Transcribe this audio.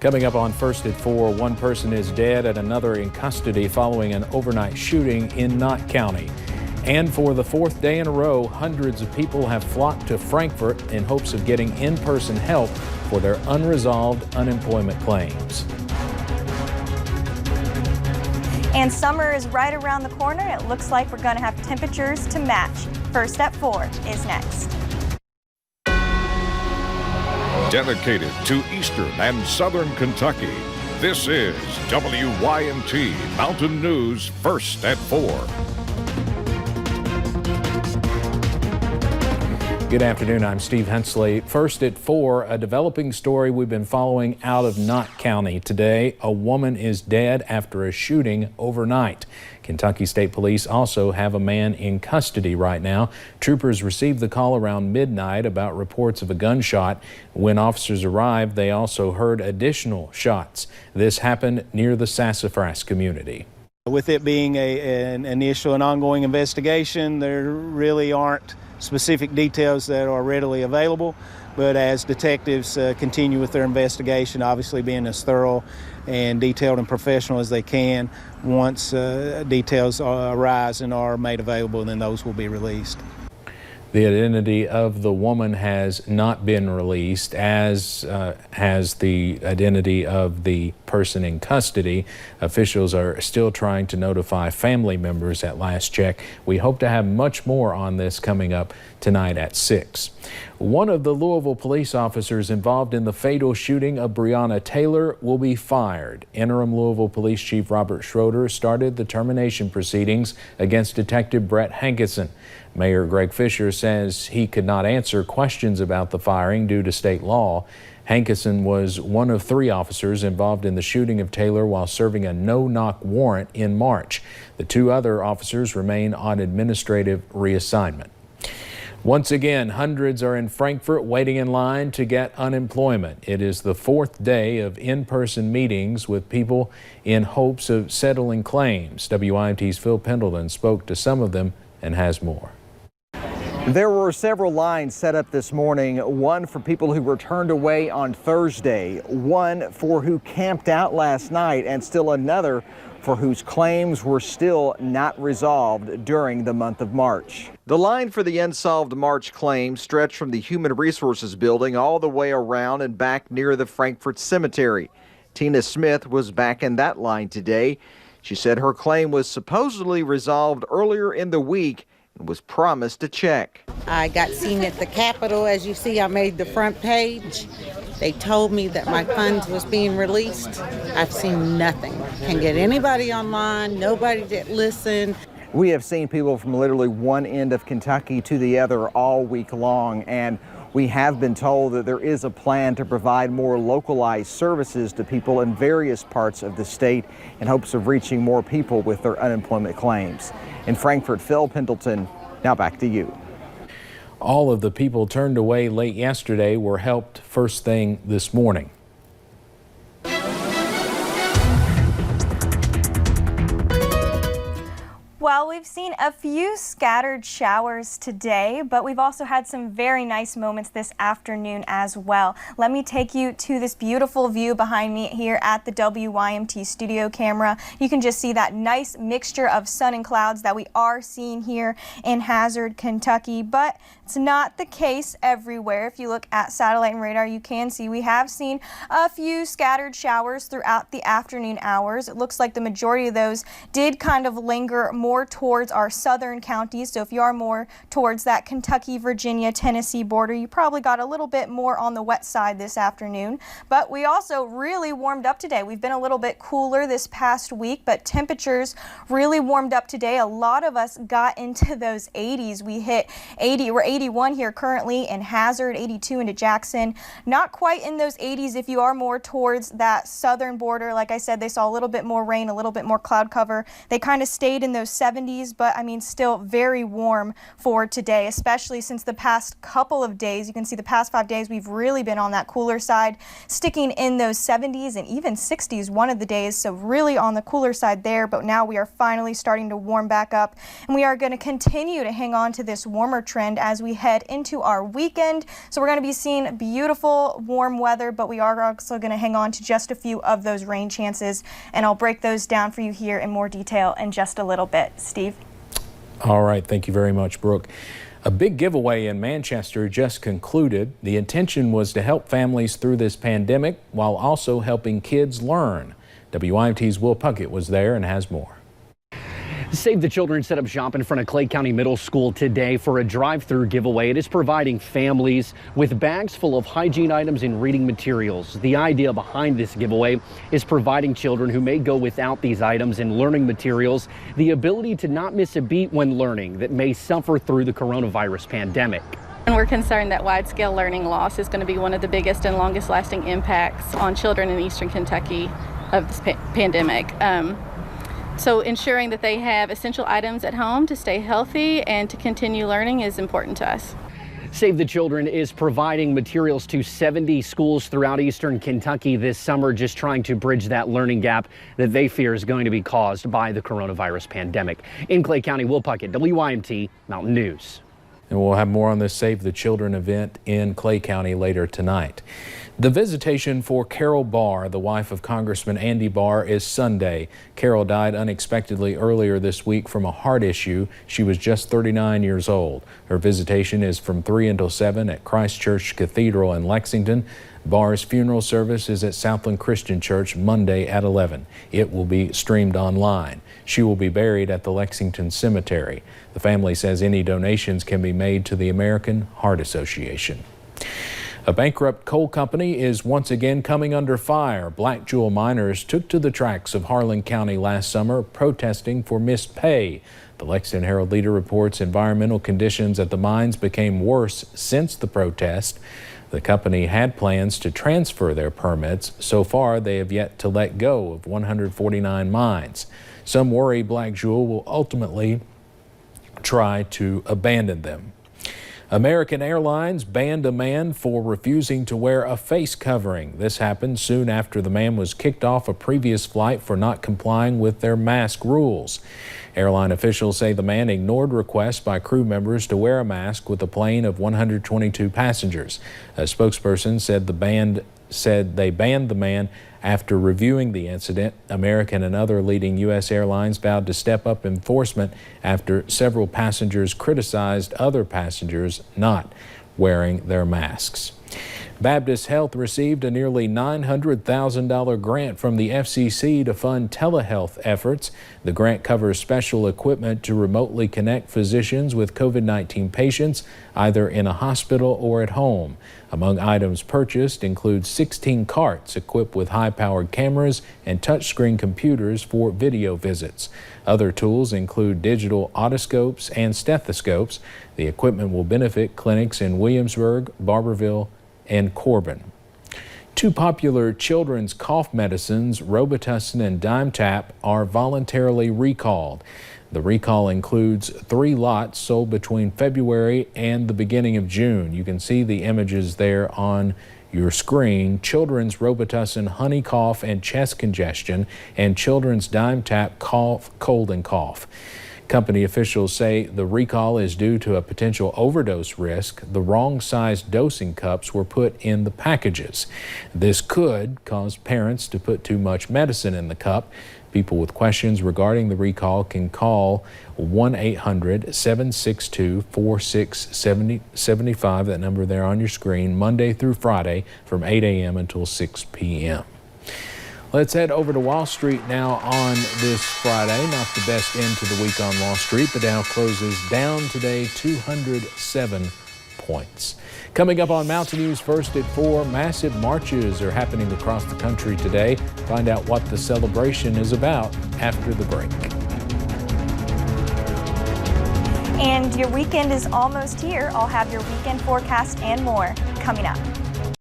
Coming up on First at 4, one person is dead and another in custody following an overnight shooting in Knott County. And for the fourth day in a row, hundreds of people have flocked to Frankfort in hopes of getting in-person help for their unresolved unemployment claims. And summer is right around the corner. It looks like we're going to have temperatures to match. First at 4 is next. Dedicated to Eastern and Southern Kentucky, this is WYMT Mountain News First at 4. Good afternoon, I'm Steve Hensley. First at 4, a developing story we've been following out of Knott County today. A woman is dead after a shooting overnight. Kentucky State Police also have a man in custody right now. Troopers received the call around midnight about reports of a gunshot. When officers arrived, they also heard additional shots. This happened near the Sassafras community. With it being an initial and ongoing investigation, there really aren't specific details that are readily available, but as detectives continue with their investigation, obviously being as thorough and detailed and professional as they can, once details arise and are made available, then those will be released. The identity of the woman has not been released, as has the identity of the person in custody. Officials are still trying to notify family members at last check. We hope to have much more on this coming up tonight at 6. One of the Louisville police officers involved in the fatal shooting of Breonna Taylor will be fired. Interim Louisville Police Chief Robert Schroeder started the termination proceedings against Detective Brett Hankison. Mayor Greg Fisher says he could not answer questions about the firing due to state law. Hankison was one of 3 officers involved in the shooting of Taylor while serving a no-knock warrant in March. The 2 other officers remain on administrative reassignment. Once again, hundreds are in Frankfort waiting in line to get unemployment. It is the 4th day of in-person meetings with people in hopes of settling claims. WYMT's Phil Pendleton spoke to some of them and has more. There were several lines set up this morning, one for people who were turned away on Thursday, one for who camped out last night, and still another for whose claims were still not resolved during the month of March. The line for the unsolved March claims stretched from the Human Resources Building all the way around and back near the Frankfort Cemetery. Tina Smith was back in that line today. She said her claim was supposedly resolved earlier in the week and was promised a check. I got seen at the Capitol. As you see, I made the front page. They told me that my funds was being released. I've seen nothing. Can't get anybody online, nobody that listen. We have seen people from literally one end of Kentucky to the other all week long, and we have been told that there is a plan to provide more localized services to people in various parts of the state in hopes of reaching more people with their unemployment claims. In Frankfort, Phil Pendleton, now back to you. All of the people turned away late yesterday were helped first thing this morning. Well, we've seen a few scattered showers today, but we've also had some very nice moments this afternoon as well. Let me take you to this beautiful view behind me here at the WYMT studio camera. You can just see that nice mixture of sun and clouds that we are seeing here in Hazard, Kentucky, but it's not the case everywhere. If you look at satellite and radar, you can see we have seen a few scattered showers throughout the afternoon hours. It looks like the majority of those did kind of linger more towards our southern counties. So if you are more towards that Kentucky, Virginia, Tennessee border, you probably got a little bit more on the wet side this afternoon. But we also really warmed up today. We've been a little bit cooler this past week, but temperatures really warmed up today. A lot of us got into those 80s. We hit 80. We're 81 here currently in Hazard, 82 into Jackson. Not quite in those 80s if you are more towards that southern border. Like I said, they saw a little bit more rain, a little bit more cloud cover. They kind of stayed in those 70s, but I mean still very warm for today, especially since the past couple of days. You can see the past 5 days we've really been on that cooler side, sticking in those 70s and even 60s one of the days, so really on the cooler side there. But now we are finally starting to warm back up, and we are going to continue to hang on to this warmer trend as we head into our weekend. So we're going to be seeing beautiful warm weather, but we are also going to hang on to just a few of those rain chances, and I'll break those down for you here in more detail in just a little bit. Steve? All right, thank you very much, Brooke. A big giveaway in Manchester just concluded. The intention was to help families through this pandemic while also helping kids learn. WYMT's Will Puckett was there and has more. Save the Children set up shop in front of Clay County Middle School today for a drive-through giveaway. It is providing families with bags full of hygiene items and reading materials. The idea behind this giveaway is providing children who may go without these items and learning materials the ability to not miss a beat when learning that may suffer through the coronavirus pandemic. And we're concerned that wide-scale learning loss is going to be one of the biggest and longest-lasting impacts on children in Eastern Kentucky of this pandemic. So ensuring that they have essential items at home to stay healthy and to continue learning is important to us. Save the Children is providing materials to 70 schools throughout Eastern Kentucky this summer, just trying to bridge that learning gap that they fear is going to be caused by the coronavirus pandemic. In Clay County, Will Puckett, WYMT Mountain News. And we'll have more on this Save the Children event in Clay County later tonight. The visitation for Carol Barr, the wife of Congressman Andy Barr, is Sunday. Carol died unexpectedly earlier this week from a heart issue. She was just 39 years old. Her visitation is from 3 until 7 at Christ Church Cathedral in Lexington. Barr's funeral service is at Southland Christian Church Monday at 11. It will be streamed online. She will be buried at the Lexington Cemetery. The family says any donations can be made to the American Heart Association. A bankrupt coal company is once again coming under fire. Black Jewel miners took to the tracks of Harlan County last summer protesting for missed pay. The Lexington Herald-Leader reports environmental conditions at the mines became worse since the protest. The company had plans to transfer their permits. So far, they have yet to let go of 149 mines. Some worry Black Jewel will ultimately try to abandon them. American Airlines banned a man for refusing to wear a face covering. This happened soon after the man was kicked off a previous flight for not complying with their mask rules. Airline officials say the man ignored requests by crew members to wear a mask with a plane of 122 passengers. A spokesperson said they banned the man after reviewing the incident. American and other leading U.S. airlines vowed to step up enforcement after several passengers criticized other passengers not wearing their masks. Baptist Health received a nearly $900,000 grant from the FCC to fund telehealth efforts. The grant covers special equipment to remotely connect physicians with COVID-19 patients, either in a hospital or at home. Among items purchased include 16 carts equipped with high-powered cameras and touchscreen computers for video visits. Other tools include digital otoscopes and stethoscopes. The equipment will benefit clinics in Williamsburg, Barberville, and Corbin. Two popular children's cough medicines, Robitussin and Dimetapp, are voluntarily recalled. The recall includes 3 lots sold between February and the beginning of June. You can see the images there on your screen. Children's Robitussin honey cough and chest congestion, and children's Dimetapp cough, cold and cough. Company officials say the recall is due to a potential overdose risk. The wrong sized dosing cups were put in the packages. This could cause parents to put too much medicine in the cup. People with questions regarding the recall can call 1-800-762-4675, that number there on your screen, Monday through Friday from 8 a.m. until 6 p.m. Let's head over to Wall Street now on this Friday. Not the best end to the week on Wall Street. The Dow closes down today 207 points. Coming up on Mountain News First at 4, massive marches are happening across the country today. Find out what the celebration is about after the break. And your weekend is almost here. I'll have your weekend forecast and more coming up.